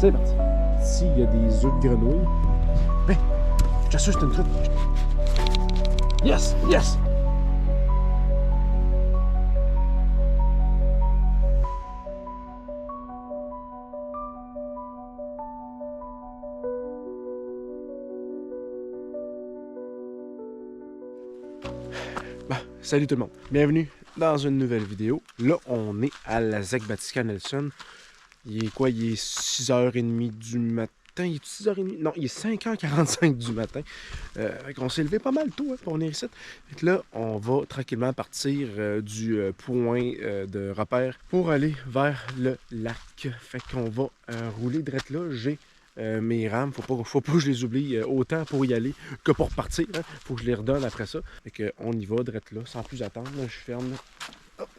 C'est parti. Ici, il y a des œufs de grenouille. Ben, je t'assure, c'est une truite. Yes! Yes! Bah, salut tout le monde. Bienvenue dans une nouvelle vidéo. Là, on est à la ZEC Batiscan Nelson. Il est quoi? Il est 6h30 du matin. Il est 6h30? Non, il est 5h45 du matin. On s'est levé pas mal tôt hein, pour venir ici. Donc là, on va tranquillement partir du point de repère pour aller vers le lac. Fait qu'on va rouler direct là. J'ai mes rames, faut pas que je les oublie autant pour y aller que pour partir. Hein. Faut que je les redonne après ça. Fait qu'on y va direct là, sans plus attendre. Je ferme hop,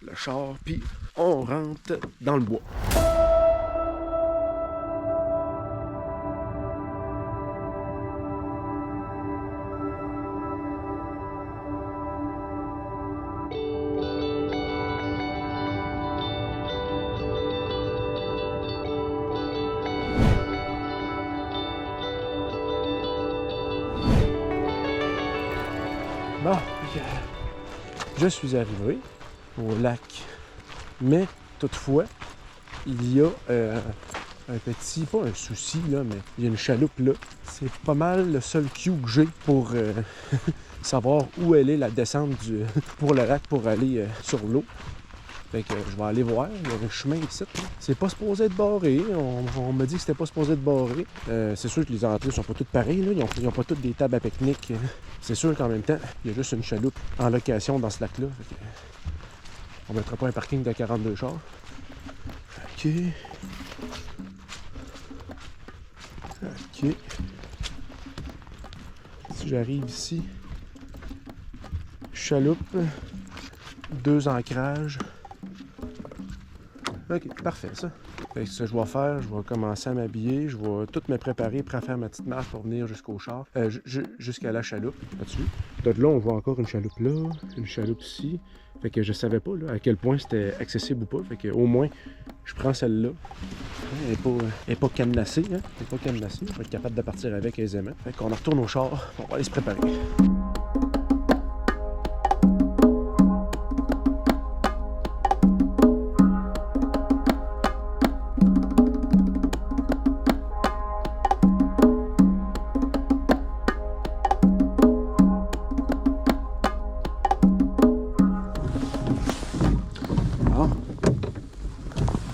le char, puis on rentre dans le bois. Bon, je suis arrivé au lac, mais toutefois, il y a un petit, pas un souci, là, mais il y a une chaloupe là. C'est pas mal le seul cue que j'ai pour savoir où elle est la descente pour le lac pour aller sur l'eau. Fait que je vais aller voir, il y a un chemin ici. C'est pas supposé être barré, on m'a dit que c'était pas supposé être barré. C'est sûr que les entrées sont pas toutes pareilles, là. Ils ont pas toutes des tables à pique-nique. C'est sûr qu'en même temps, il y a juste une chaloupe en location dans ce lac-là. On mettra pas un parking de 42 chars. OK. OK. Si j'arrive ici, chaloupe, 2 ancrages. OK, parfait ça. Fait que ce que je vais faire, je vais commencer à m'habiller, je vais tout me préparer pour faire ma petite marche pour venir jusqu'au char, jusqu'à la chaloupe là-dessus. Donc là, on voit encore une chaloupe là, une chaloupe ici. Fait que je savais pas là, à quel point c'était accessible ou pas. Fait que au moins, je prends celle-là. Elle est pas cadenassée, hein? Elle est pas cadenassée. Je vais être capable de partir avec aisément. Fait qu'on retourne au char, on va aller se préparer.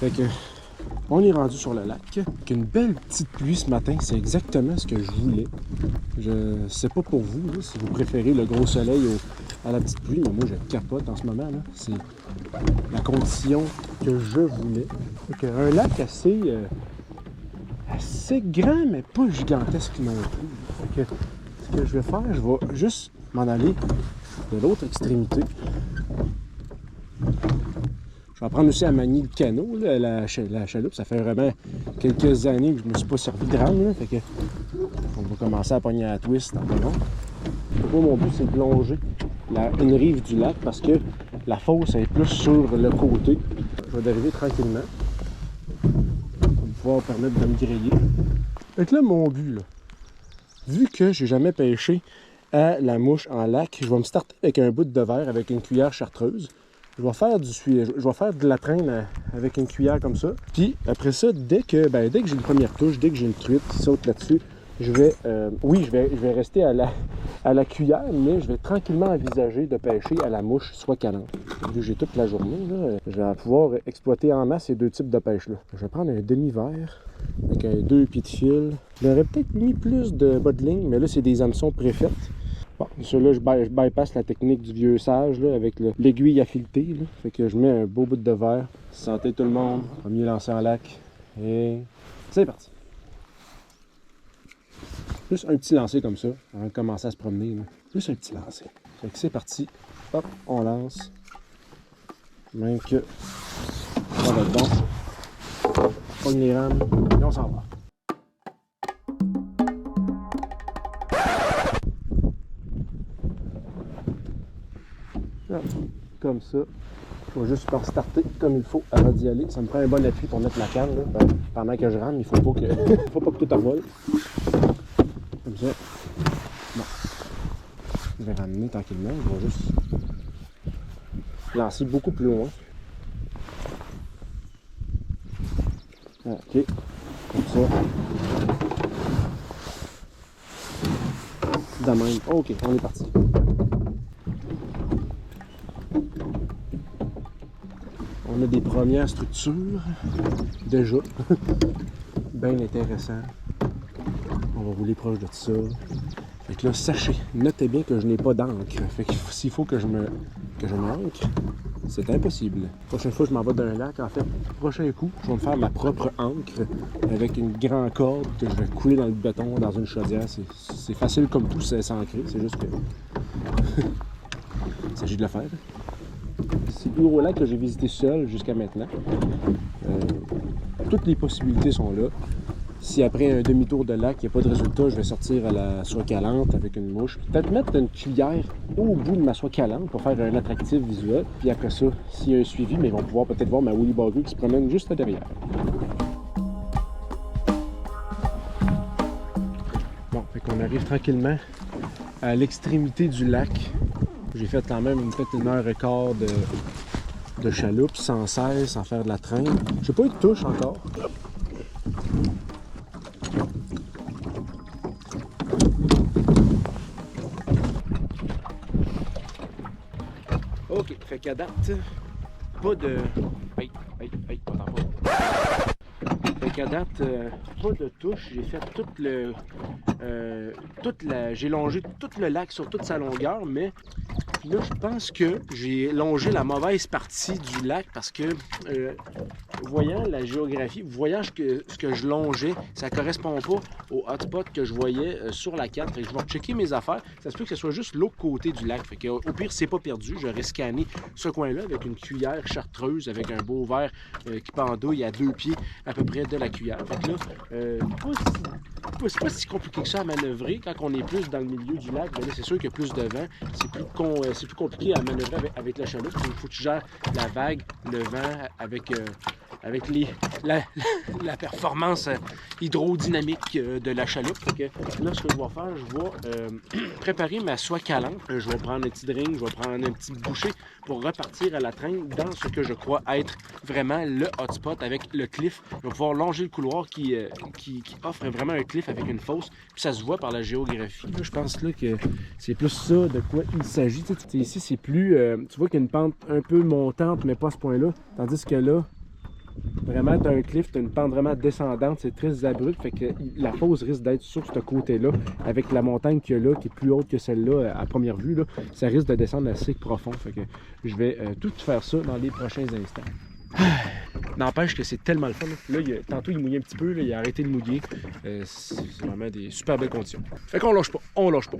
Fait que, on est rendu sur le lac. Avec une belle petite pluie ce matin, c'est exactement ce que je voulais. Je sais pas pour vous, là, si vous préférez le gros soleil à la petite pluie, mais moi je capote en ce moment. C'est la condition que je voulais. Fait que, un lac assez grand, mais pas gigantesque non plus. Fait que, ce que je vais faire, je vais juste m'en aller de l'autre extrémité. Je vais apprendre aussi à manier le canot, là, la chaloupe. Ça fait vraiment quelques années que je ne me suis pas servi de rame. Là, fait que on va commencer à pogner à la twist en avant. Moi, mon but, c'est de longer une rive du lac parce que la fosse est plus sur le côté. Je vais dériver tranquillement pour pouvoir permettre de me griller. Fait que là, mon but, là, vu que j'ai jamais pêché à la mouche en lac, je vais me starter avec un bout de verre avec une cuillère chartreuse. Je vais faire de la traîne avec une cuillère comme ça. Puis après ça, dès que j'ai une première touche, dès que j'ai une truite qui saute là-dessus, je vais rester à la cuillère, mais je vais tranquillement envisager de pêcher à la mouche soit canante. Vu que j'ai toute la journée, là, je vais pouvoir exploiter en masse ces deux types de pêche-là. Je vais prendre un demi-verre avec 2 pieds de fil. J'aurais peut-être mis plus de bas de ligne, mais là, c'est des hameçons préfaites. Bon, celui-là, je bypass la technique du vieux sage là, avec l'aiguille à fileter. Là. Fait que je mets un beau bout de verre. Santé tout le monde. Premier lancer en lac. Et c'est parti. Juste un petit lancer comme ça, avant de commencer à se promener. Là. Juste un petit lancer. Fait que c'est parti. Hop, on lance. Même que on va dedans. Pogne les rames et on s'en va. Comme ça, Je vais juste faire starter comme il faut avant d'y aller. Ça me prend un bon appui pour mettre la canne là, pendant que je rentre. Il faut pas que, faut pas que tout envole. Comme ça. Bon. Je vais ramener tranquillement. Je vais juste lancer beaucoup plus loin. Ok. Comme ça. De même. Ok, on est parti. On a des premières structures. Déjà. Bien intéressant. On va rouler proche de ça. Fait que là, sachez, notez bien que je n'ai pas d'encre. Fait que s'il faut que je m'ancre, c'est impossible. La prochaine fois que je m'en vais d'un lac, en fait, prochain coup, je vais me faire ma propre ancre avec une grande corde que je vais couler dans le béton, dans une chaudière. C'est facile comme tout, c'est s'ancrer. C'est juste que... il s'agit de le faire. C'est le plus gros lac que j'ai visité seul jusqu'à maintenant. Toutes les possibilités sont là. Si après un demi-tour de lac, il n'y a pas de résultat, je vais sortir à la soie calante avec une mouche. Peut-être mettre une cuillère au bout de ma soie calante pour faire un attractif visuel. Puis après ça, s'il y a un suivi, mais ils vont pouvoir peut-être voir ma Woolly Bugger qui se promène juste derrière. Bon, fait qu'on arrive tranquillement à l'extrémité du lac. J'ai fait quand même peut-être 1h15 de chaloupe sans cesse, sans faire de la traîne. J'ai pas eu de touche encore. Ok, fait qu'à date, pas de... attends pas. Fait qu'à date, pas de touche. J'ai fait j'ai longé tout le lac sur toute sa longueur, mais là, je pense que j'ai longé la mauvaise partie du lac parce que, voyant la géographie, voyant ce que je longeais, ça correspond pas au hotspot que je voyais sur la carte. Fait que je vais checker mes affaires. Ça se peut que ce soit juste l'autre côté du lac. Fait que, au pire, c'est pas perdu. J'aurais scanné ce coin-là avec une cuillère chartreuse, avec un beau verre qui pendouille à 2 pieds à peu près de la cuillère. Fait que là, c'est pas si compliqué que ça à manœuvrer. Quand on est plus dans le milieu du lac, ben là, c'est sûr qu'il y a plus de vent. C'est plus compliqué à manœuvrer avec la chaloupe. Il faut que tu gères la vague, le vent avec la performance hydrodynamique de la chaloupe. Fait que là, ce que je vais faire, je vais préparer ma soie calante. Je vais prendre un petit drink, je vais prendre un petit bouchée pour repartir à la traîne dans ce que je crois être vraiment le hotspot avec le cliff. Je vais pouvoir longer le couloir qui offre vraiment un cliff avec une fosse. Puis ça se voit par la géographie. Là, je pense là que c'est plus ça de quoi il s'agit. Ici, c'est plus... tu vois qu'il y a une pente un peu montante, mais pas à ce point-là. Tandis que là, vraiment, tu as un cliff, tu as une pente vraiment descendante, c'est très abrupt, fait que la fosse risque d'être sur ce côté-là, avec la montagne qu'il y a là, qui est plus haute que celle-là à première vue, là, ça risque de descendre assez profond, fait que je vais tout faire ça dans les prochains instants. N'empêche que c'est tellement le fun. Là, tantôt il mouillait un petit peu, là, il a arrêté de mouiller. C'est vraiment des super belles conditions. Fait qu'on lâche pas, on lâche pas.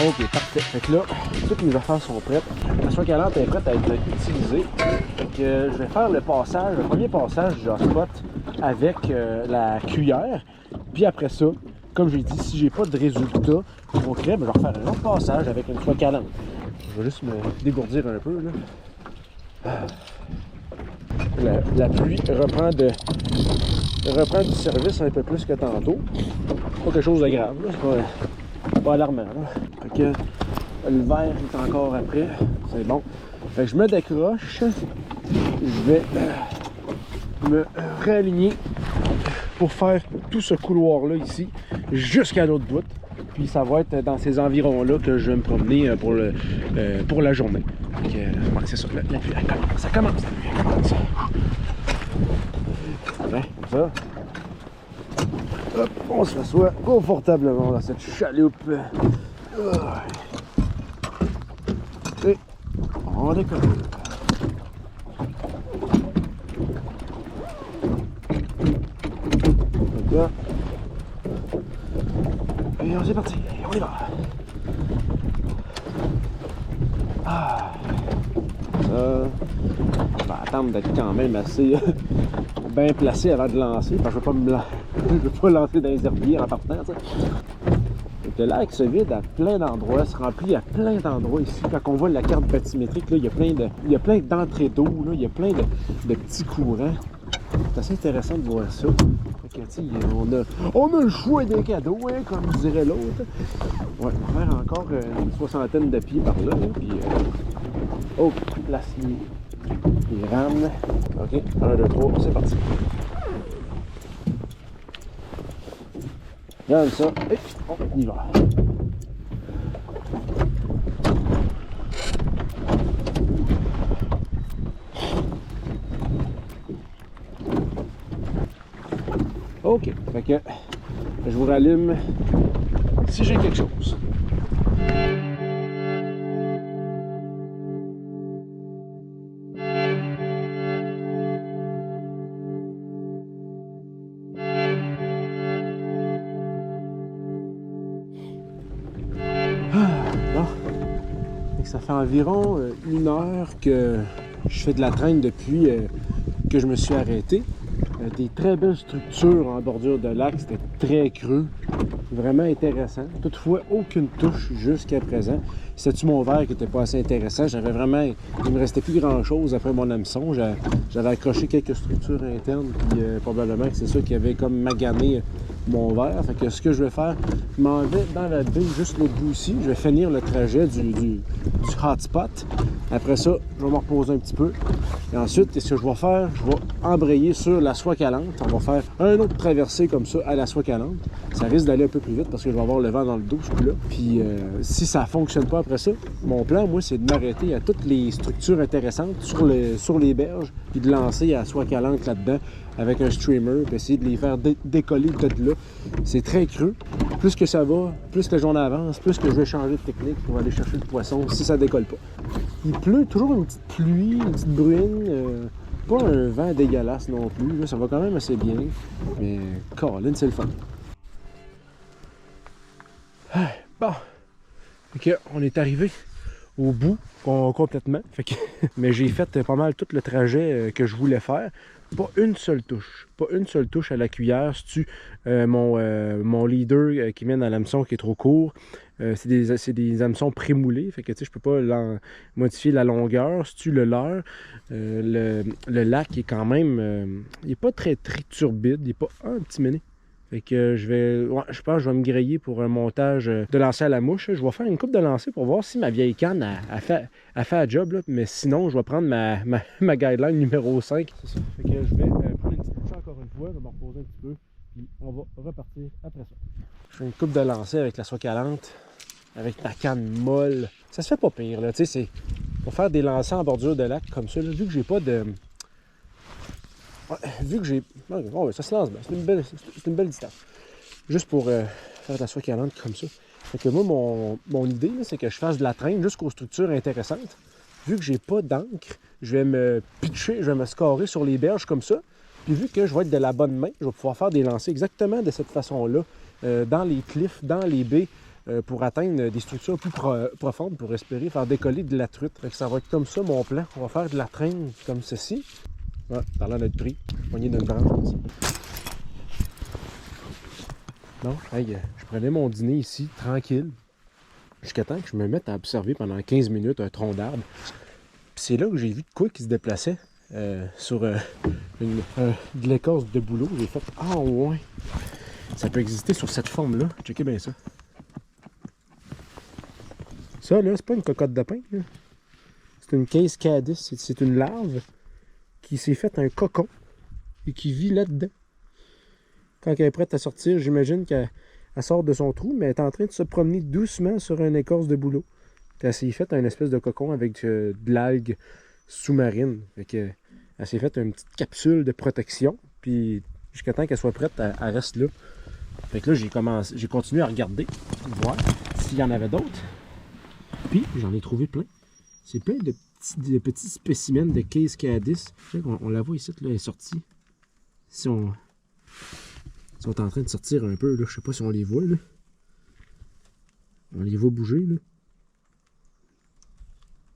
Ok, parfait. Fait que là, toutes mes affaires sont prêtes. La soie calante est prête à être utilisée. Fait que je vais faire le premier passage du hotspot avec la cuillère. Puis après ça, comme j'ai dit, si j'ai pas de résultat concret, ben, je vais refaire un autre passage avec une soie calante. Je vais juste me dégourdir un peu, là. La pluie reprend du service un peu plus que tantôt. Pas quelque chose de grave, là. Pas alarmant, là. Fait que le verre est encore après. C'est bon. Fait que je me décroche. Je vais me réaligner pour faire tout ce couloir-là ici jusqu'à l'autre bout. Puis ça va être dans ces environs-là que je vais me promener pour la journée. Donc, c'est ça, la pluie, elle commence. Ça commence, la pluie, elle commence. Ouais, comme ça. Hop, on se rassoit confortablement dans cette chaloupe. Et on décolle. Donc là. Et c'est parti, on y va. Ah. Ça, on va attendre d'être quand même assez bien placé avant de lancer, parce que je veux pas lancer dans les herbiers en partant, tu sais. Donc le lac se vide à plein d'endroits, se remplit à plein d'endroits ici. Quand on voit la carte bathymétrique, là, il y a plein d'entrées d'eau, là, il y a plein de petits courants. C'est assez intéressant de voir ça. Fait que, on a le choix des cadeaux, hein, comme dirait l'autre. Ouais, on va faire encore une soixantaine de pieds par là, puis oh, place les rames. Ok, 1, 2, 3, c'est parti. Regarde ça, et on y va. Ok, fait que je vous rallume si j'ai quelque chose. Bon, ça fait environ 1 heure que je fais de la traîne depuis que je me suis arrêté. Des très belles structures en bordure de lac, c'était très creux, vraiment intéressant. Toutefois, aucune touche jusqu'à présent. C'était-tu mon verre qui n'était pas assez intéressant? Il me restait plus grand-chose après mon hameçon. J'avais accroché quelques structures internes, puis probablement que c'est ça qui avait comme magané mon verre. Fait que ce que je vais faire, je m'en vais dans la baie juste l'autre bout ici. Je vais finir le trajet du hotspot. Après ça, je vais me reposer un petit peu. Et ensuite, ce que je vais faire, je vais embrayer sur la soie calante. On va faire un autre traversée comme ça à la soie calante. Ça risque d'aller un peu plus vite parce que je vais avoir le vent dans le dos, ce coup-là. Puis si ça ne fonctionne pas après ça, mon plan, moi, c'est de m'arrêter à toutes les structures intéressantes sur les berges, puis de lancer à la soie calante là-dedans avec un streamer, puis essayer de les faire décoller de là. C'est très creux. Plus que ça va, plus que la journée avance, plus que je vais changer de technique pour aller chercher le poisson si ça décolle pas. Il pleut, toujours une petite pluie, une petite bruine, pas un vent dégueulasse non plus, là, ça va quand même assez bien, mais Colin, c'est le fun. Bon, ok, on est arrivé au bout complètement, fait que, mais j'ai fait pas mal tout le trajet que je voulais faire. Pas une seule touche à la cuillère. C'est-tu mon leader qui mène à l'hameçon qui est trop court. C'est des hameçons prémoulés, fait que tu sais, je peux pas modifier la longueur. C'est-tu le leurre. Le lac est quand même, il est pas très turbide, il est pas un petit méné. Fait que je pense que je vais me griller pour un montage de lancer à la mouche. Je vais faire une coupe de lancer pour voir si ma vieille canne a fait la job. Là. Mais sinon, je vais prendre ma guideline numéro 5. C'est ça. Fait que je vais prendre une petite bouchée encore une fois. Je vais me reposer un petit peu. Puis on va repartir après ça. Je fais une coupe de lancer avec la soie calante. Avec ma canne molle. Ça se fait pas pire. Là. Tu sais, c'est pour faire des lancers en bordure de lac comme ça. Là, vu que j'ai pas de... Vu que j'ai... Oh, ça se lance bien, c'est une belle distance. Juste pour faire de la soie calante comme ça. Fait que moi, mon idée, c'est que je fasse de la traîne jusqu'aux structures intéressantes. Vu que j'ai pas d'encre, je vais me pitcher, je vais me scorer sur les berges comme ça. Puis vu que je vais être de la bonne main, je vais pouvoir faire des lancers exactement de cette façon-là, dans les cliffs, dans les baies, pour atteindre des structures plus profondes, pour espérer faire décoller de la truite. Fait que ça va être comme ça mon plan. On va faire de la traîne comme ceci. Ouais, parlant d'être pris, poigné d'une branche aussi. Non, hey, je prenais mon dîner ici, tranquille, jusqu'à temps que je me mette à observer pendant 15 minutes un tronc d'arbre. Puis c'est là que j'ai vu de quoi qui se déplaçait sur de l'écorce de bouleau. J'ai fait « Ah ouais, ça peut exister sur cette forme-là. » Checkez bien ça. Ça, là, c'est pas une cocotte de pain. C'est une case caddis. C'est une larve qui s'est fait un cocon et qui vit là-dedans. Quand elle est prête à sortir, j'imagine qu'elle sort de son trou, mais elle est en train de se promener doucement sur une écorce de bouleau. Puis elle s'est fait un espèce de cocon avec de l'algue sous-marine. Fait que, elle s'est fait une petite capsule de protection, puis jusqu'à temps qu'elle soit prête, elle reste là. Fait que là, j'ai continué à regarder, voir s'il y en avait d'autres. Puis, j'en ai trouvé plein. C'est plein de petits spécimens de Case Caddis. On la voit ici, là, elle est sortie. Si on... Ils sont en train de sortir un peu, là. Je sais pas si on les voit, là. On les voit bouger, là.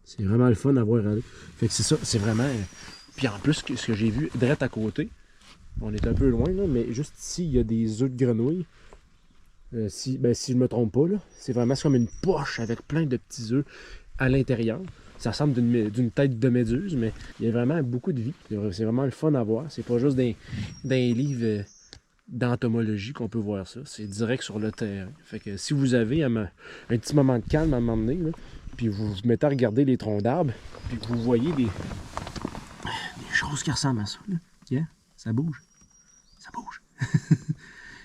C'est vraiment le fun à voir aller. Fait que c'est ça, c'est vraiment... Puis en plus, ce que j'ai vu direct à côté, on est un peu loin, là, mais juste ici, il y a des œufs de grenouille. Si je me trompe pas, là, c'est vraiment comme une poche avec plein de petits œufs à l'intérieur. Ça ressemble d'une tête de méduse, mais il y a vraiment beaucoup de vie. C'est vraiment le fun à voir. C'est pas juste dans les livres d'entomologie qu'on peut voir ça. C'est direct sur le terrain. Fait que si vous avez un petit moment de calme à un moment donné, là, puis vous vous mettez à regarder les troncs d'arbres, puis que vous voyez des choses qui ressemblent à ça, là. Yeah, ça bouge. Ça bouge.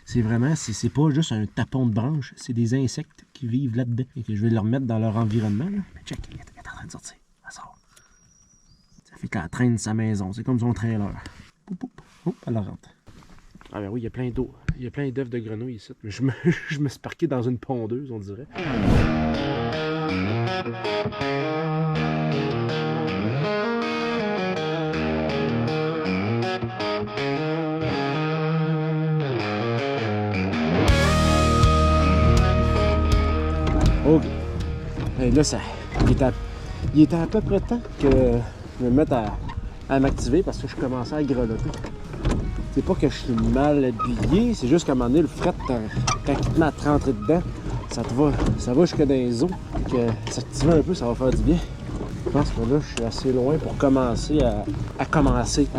C'est vraiment, c'est pas juste un tapon de branche, c'est des insectes qui vivent là-dedans et que je vais leur mettre dans leur environnement. Là. Mais check, elle est en train de sortir. Elle sort. Ça fait qu'elle traîne sa maison. C'est comme son trailer. Poup, poup. Oh, elle rentre. Ah ben oui, il y a plein d'eau. Il y a plein d'œufs de grenouilles ici. Mais je me suis parqué dans une pondeuse, on dirait. Ok. Et là, il était à peu près temps que je me mette à m'activer parce que je commençais à grelotter. C'est pas que je suis mal habillé, c'est juste qu'à un moment donné, le fret, quand il te met à te rentrer dedans, ça va jusque dans les os. Que s'activer un peu, ça va faire du bien. Je pense que là, je suis assez loin pour commencer à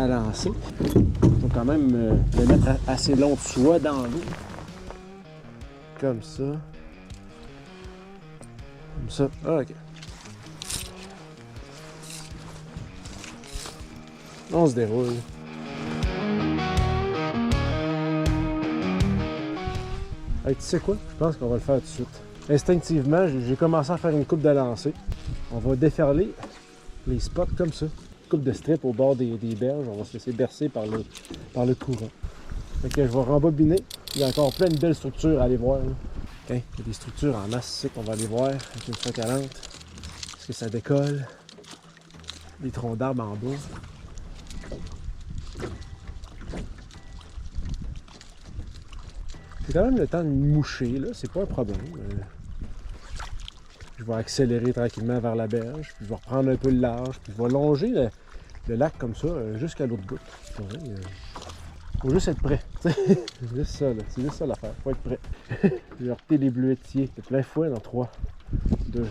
lancer. Il faut quand même me mettre assez long de soie dans l'eau. Comme ça. Comme ça. Ah, ok. On se déroule. Hey, tu sais quoi? Je pense qu'on va le faire tout de suite. Instinctivement, j'ai commencé à faire une coupe de lancer. On va déferler les spots comme ça. Une coupe de strip au bord des berges. On va se laisser bercer par le courant. Fait que je vais rembobiner. Il y a encore plein de belles structures à aller voir. Là. Okay. Il y a des structures en masse ici qu'on va aller voir avec une fois 40. Est-ce que ça décolle? Des troncs d'arbres en bas. J'ai quand même le temps de me moucher, là, c'est pas un problème. Je vais accélérer tranquillement vers la berge, puis je vais reprendre un peu le large, puis je vais longer le lac comme ça jusqu'à l'autre bout. Faut juste être prêt. C'est juste ça, là. C'est juste ça l'affaire. Faut être prêt. Je vais heurter les bleuetiers de plein fouet dans 3, 2,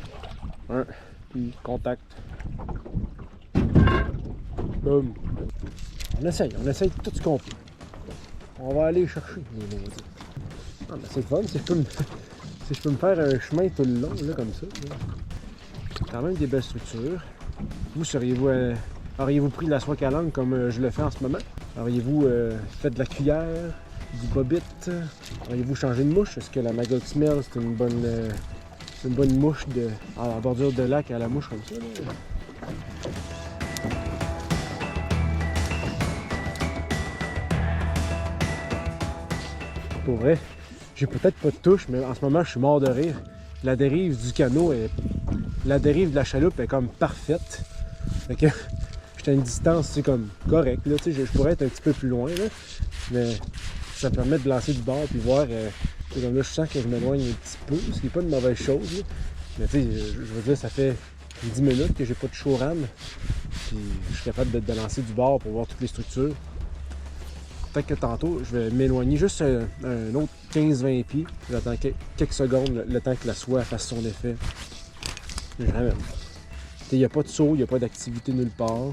1, puis contact. Boum. On essaye tout ce qu'on peut. On va aller chercher les maudits. Ah, ben c'est fun, si je peux me faire un chemin tout le long, là, comme ça. Là. Quand même des belles structures. Vous, auriez-vous pris de la soie calandre comme je le fais en ce moment? Auriez-vous fait de la cuillère, du bobite? Auriez-vous changé de mouche? Est-ce que la Maggot Smell, c'est une bonne mouche à la bordure de lac à la mouche comme ça? Là? Pour vrai, j'ai peut-être pas de touche, mais en ce moment, je suis mort de rire. La dérive du canot, la dérive de la chaloupe est comme parfaite. Fait que j'étais à une distance, c'est comme correct. Là, je pourrais être un petit peu plus loin, là, mais ça me permet de lancer du bord puis voir. Comme là, je sens que je m'éloigne un petit peu, ce qui n'est pas une mauvaise chose. Là. Mais tu sais, je veux dire, ça fait 10 minutes que j'ai pas de show ram. Puis je suis capable de lancer du bord pour voir toutes les structures. Peut-être que tantôt, je vais m'éloigner juste un autre 15-20 pieds. J'attends quelques secondes, le temps que la soie fasse son effet. Je ramène. Il n'y a pas de saut, il n'y a pas d'activité nulle part.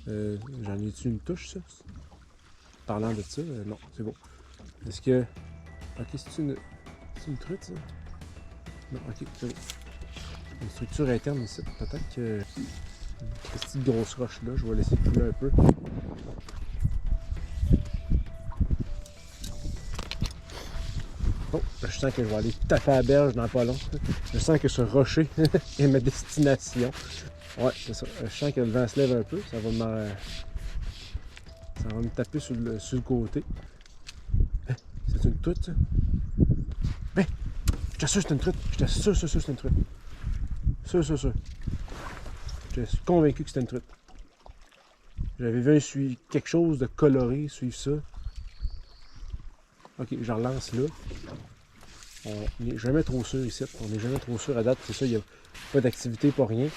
J'en ai-tu une touche, ça? Parlant de ça, non, c'est bon. Est-ce que... Ok, c'est une truite, ça? Non, ok, c'est bon. Une structure interne ici. Peut-être que... Cette petite grosse roche là, je vais laisser couler un peu. Oh, je sens que je vais aller taper à la berge dans pas long. Je sens que ce rocher est ma destination. Ouais, c'est ça. Je sens que le vent se lève un peu. Ça va me taper sur le côté. C'est une truite, ça? Ben! Je t'assure que c'est une truite. Je t'assure que c'est une truite. Sûr. Je suis convaincu que c'était une truite. J'avais vu quelque chose de coloré suivre ça. Ok, je relance là. On n'est jamais trop sûr ici. On n'est jamais trop sûr à date. C'est ça, il n'y a pas d'activité, pas rien.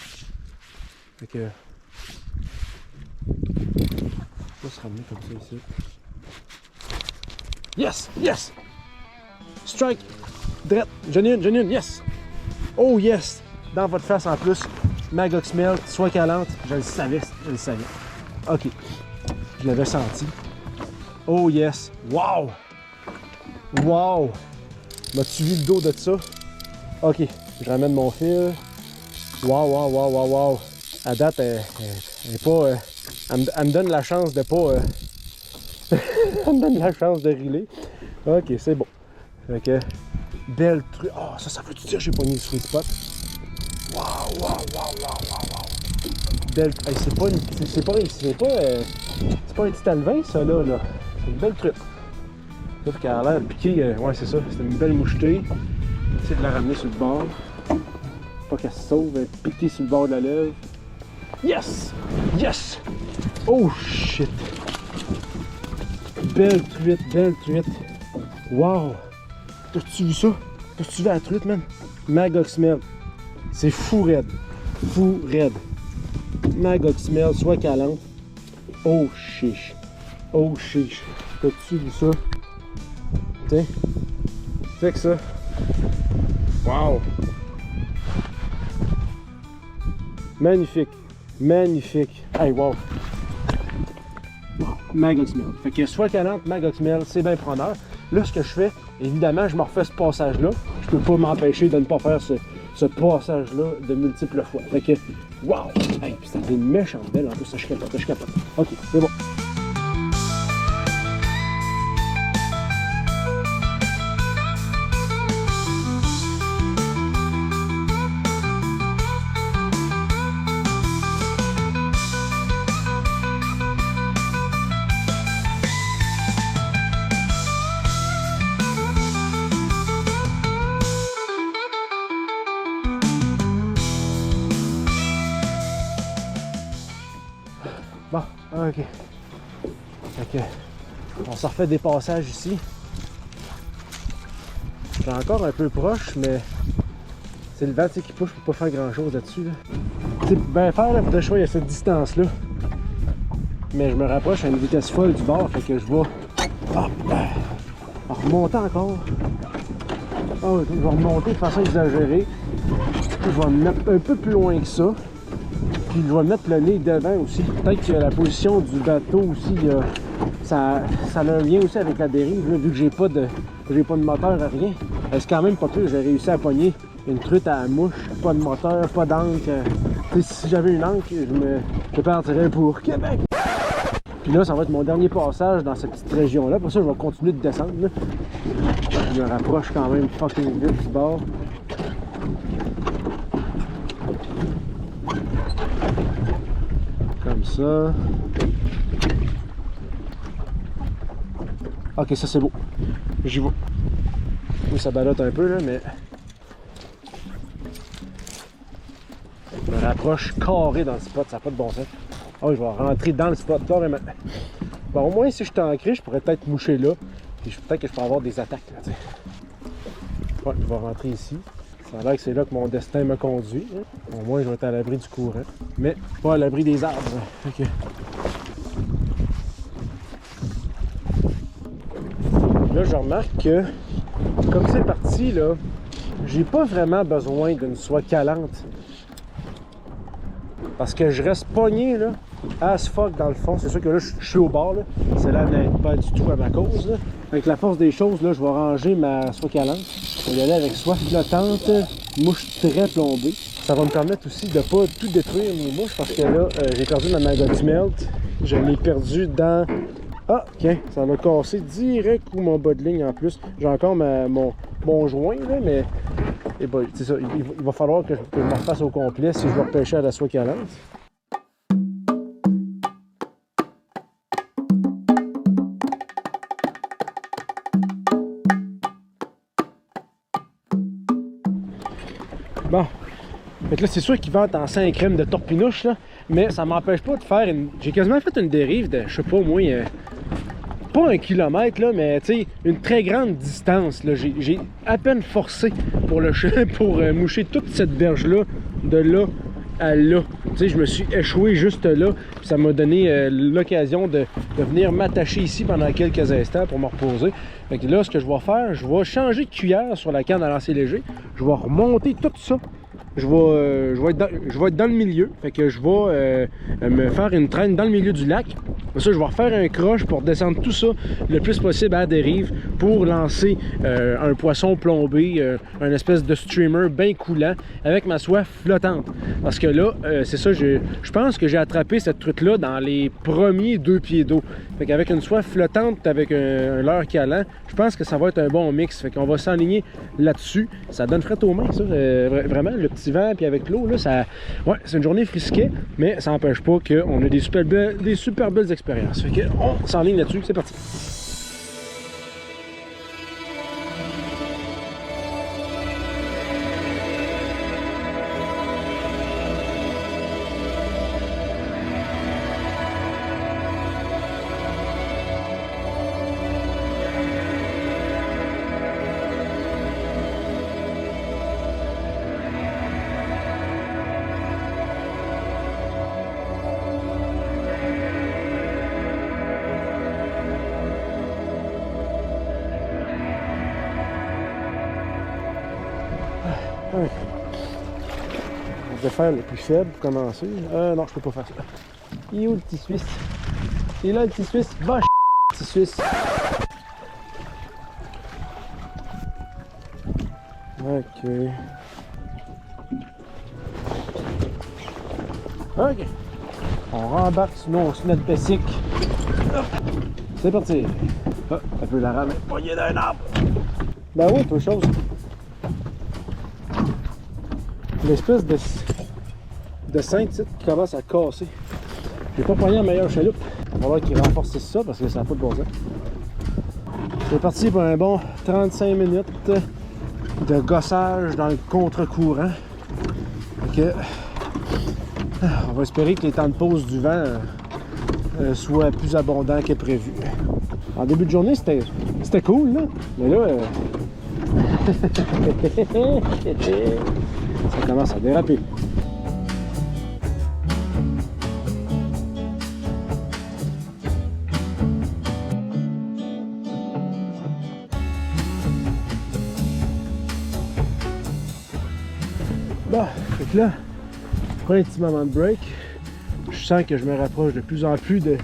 Fait que. On va se ramener comme ça ici. Yes! Strike! Drette! J'en ai une, yes! Oh yes! Dans votre face en plus. Maggox Melt, soie calante. Je le savais. Ok. Je l'avais senti. Oh yes! Wow! M'as-tu vu le dos de ça? Ok. Je ramène mon fil. Wow! À date, elle est pas... elle me donne la chance de pas... elle me donne la chance de riler. Ok, c'est bon. Fait que... Belle truc. Oh, ça veut tout dire que j'ai pogné le sweet spot. Wow. Belle... Hey, c'est pas un petit alevin, ça, là. C'est une belle truite. Sauf qu'elle a l'air piquée. Ouais, c'est ça. C'est une belle mouchetée. Essayer de la ramener sur le bord. Pas qu'elle se sauve. Elle est piquée sur le bord de la lèvre. Yes! Oh, shit! Belle truite. Wow! T'as-tu vu ça? T'as-tu vu la truite, man? Maggox Melt. C'est fou raide. Maggox Melt, soie calante. Oh, chiche. T'as-tu vu ça? Tiens. Check ça. Wow! Magnifique. Hey, wow! Maggox Melt. Fait que soie calante, Maggox Melt, c'est bien preneur. Là, ce que je fais, évidemment, je me refais ce passage-là. Je peux pas m'empêcher de ne pas faire ce passage-là de multiples fois. Fait que, wow! Hey, puis c'était une méchante belle en plus, ça je capote. Ok, c'est bon. Bon, ok. Fait que, on s'en refait des passages ici. Je suis encore un peu proche, mais c'est le vent qui pousse, je peux pas faire grand chose là-dessus. Là. Ben faire, là, pour de choix, il y a cette distance-là. Mais je me rapproche à une vitesse folle du bord, fait que je vais en remonter encore. Oh, je vais remonter de façon exagérée. Je vais me mettre un peu plus loin que ça. Puis je vais mettre le nez devant aussi. Peut-être que la position du bateau aussi, ça a un lien aussi avec la dérive, là, vu que j'ai pas de moteur, rien. C'est quand même pas pire, j'ai réussi à pogner une truite à la mouche, pas de moteur, pas d'encre. Si j'avais une encre, je partirais pour Québec. Puis là, ça va être mon dernier passage dans cette petite région-là. Pour ça, je vais continuer de descendre. Là. Je me rapproche quand même fucking vite du bord. Comme ça. Ok, ça c'est beau. J'y vais. Oui, ça ballotte un peu là, mais... Je me rapproche carré dans le spot, ça n'a pas de bon sens. Ah oui, je vais rentrer dans le spot carrément. Bon, au moins si je suis ancré, je pourrais peut-être moucher là. Puis peut-être que je peux avoir des attaques là, t'sais. Ouais, je vais rentrer ici. Ça a l'air que c'est là que mon destin me conduit. Hein. Au moins, je vais être à l'abri du courant. Mais pas à l'abri des arbres. Okay. Là, je remarque que, comme c'est parti, là, j'ai pas vraiment besoin d'une soie calante. Parce que je reste pogné, là, as fuck dans le fond. C'est sûr que là, je suis au bord, là. Celle-là n'aide pas du tout à ma cause, là. Avec la force des choses, là, je vais ranger ma soie calante. Je vais y aller avec soie flottante, mouche très plombée. Ça va me permettre aussi de pas tout détruire mes mouches parce que là, j'ai perdu ma Maggox Melt. Je l'ai perdu dans... Ah, tiens, ça m'a cassé direct ou mon bas de ligne en plus. J'ai encore mon joint, là, mais... Et ben, c'est ça, il va falloir que je me refasse au complet si je veux repêcher à la soie calante. Bon. Fait que là, c'est sûr qu'ils vendent en 5 crèmes de torpinouche, là, mais ça m'empêche pas de faire une... J'ai quasiment fait une dérive de, je sais pas, moi, pas 1 kilomètre, là, mais tu sais, une très grande distance. J'ai à peine forcé pour, pour moucher toute cette berge-là, de là à là. Tu sais, je me suis échoué juste là, puis ça m'a donné l'occasion de venir m'attacher ici pendant quelques instants pour me reposer. Fait que là, ce que je vais faire, je vais changer de cuillère sur la canne à lancer léger. Je vais remonter tout ça. Je vais être dans le milieu. Fait que je vais me faire une traîne dans le milieu du lac. Pour ça, je vais refaire un croche pour descendre tout ça le plus possible à la dérive pour lancer un poisson plombé, un espèce de streamer bien coulant avec ma soie flottante. Parce que là, c'est ça, je pense que j'ai attrapé cette truite-là dans les premiers 2 pieds d'eau. Fait qu'avec une soie flottante, avec un leurre calant, je pense que ça va être un bon mix. Fait qu'on va s'enligner là-dessus. Ça donne fret aux mains, ça. Vraiment, le petit vent, puis avec l'eau, là, ça... Ouais, c'est une journée frisquée, mais ça n'empêche pas qu'on a des super belles expériences. Fait qu'on s'enligne là-dessus, c'est parti. Ouais. Je vais faire le plus faible pour commencer. Non, je peux pas faire ça. Il est où le petit Suisse? Il est là le petit Suisse. Va petit Suisse. Ok. Ok. On rembarque sur notre pessic. C'est parti. Ah, un peu la rame est poignée d'un arbre. Ben oui, autre chose. L'espèce de cintre qui commence à casser. J'ai pas pogné la meilleure chaloupe. On va voir qu'il renforce ça parce que ça n'a pas de bon sens. C'est parti pour un bon 35 minutes de gossage dans le contre-courant. On va espérer que les temps de pause du vent soient plus abondants que prévu. En début de journée, c'était cool, là. Mais là... ça commence à déraper. Bon, fait que là, je prends un petit moment de break. Je sens que je me rapproche de plus en plus de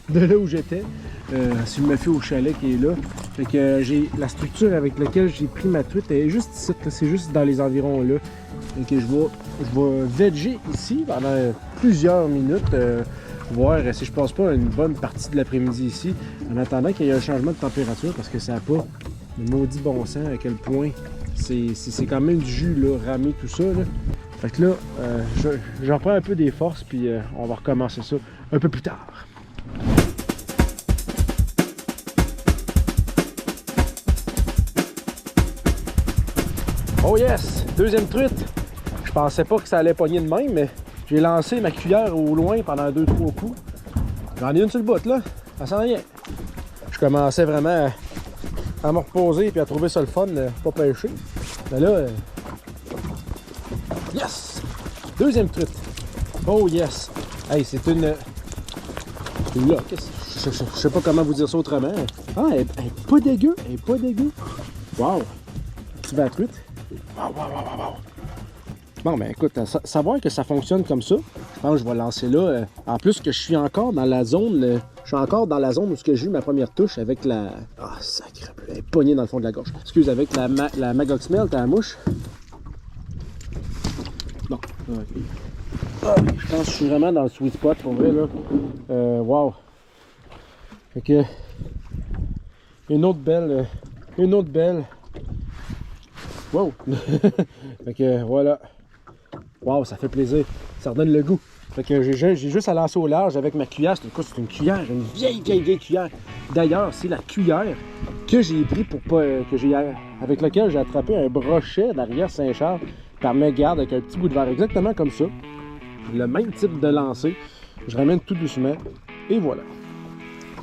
là où j'étais. Si je me fie au chalet qui est là. Fait que j'ai la structure avec laquelle j'ai pris ma truite, elle est juste ici, c'est juste dans les environs là. Fait que je vais veger ici pendant plusieurs minutes, voir si je passe pas une bonne partie de l'après-midi ici, en attendant qu'il y ait un changement de température, parce que ça n'a pas de maudit bon sens à quel point c'est quand même du jus là, ramé tout ça. Là. Fait que là, je reprends un peu des forces, puis on va recommencer ça un peu plus tard. Oh yes! Deuxième truite! Je pensais pas que ça allait pogner de même, mais j'ai lancé ma cuillère au loin pendant 2-3 coups. J'en ai une sur le bout, là. Ça sent rien. Je commençais vraiment à me reposer et à trouver ça le fun, pas pêcher. Mais là... Yes! Deuxième truite. Oh yes! Hey, c'est une... Là, je sais pas comment vous dire ça autrement. Ah, elle est pas dégueu. Elle est pas dégueu. Wow! Tu vas à truite? Wow. Bon, ben écoute, savoir que ça fonctionne comme ça, je pense que je vais lancer là. En plus que je suis encore dans la zone, je suis encore dans la zone où j'ai eu ma première touche avec la... Ah, sacré bleu, elle est pognée dans le fond de la gorge. Excuse, avec la Maggox Melt à la mouche. Bon, ok. Ah, je pense que je suis vraiment dans le sweet spot pour vrai, là. Wow. Fait que... Une autre belle... Wow! Fait que voilà. Wow, ça fait plaisir. Ça redonne le goût. Fait que j'ai juste à lancer au large avec ma cuillère. C'est une cuillère, une vieille cuillère. D'ailleurs, c'est la cuillère que j'ai pris pour pas avec laquelle j'ai attrapé un brochet d'arrière Saint-Charles. par mes gardes avec un petit bout de verre, exactement comme ça. Le même type de lancer. Je ramène tout doucement. Et voilà.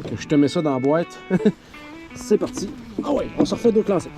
Fait que je te mets ça dans la boîte. C'est parti. Ah ouais, on se refait d'autres lancers.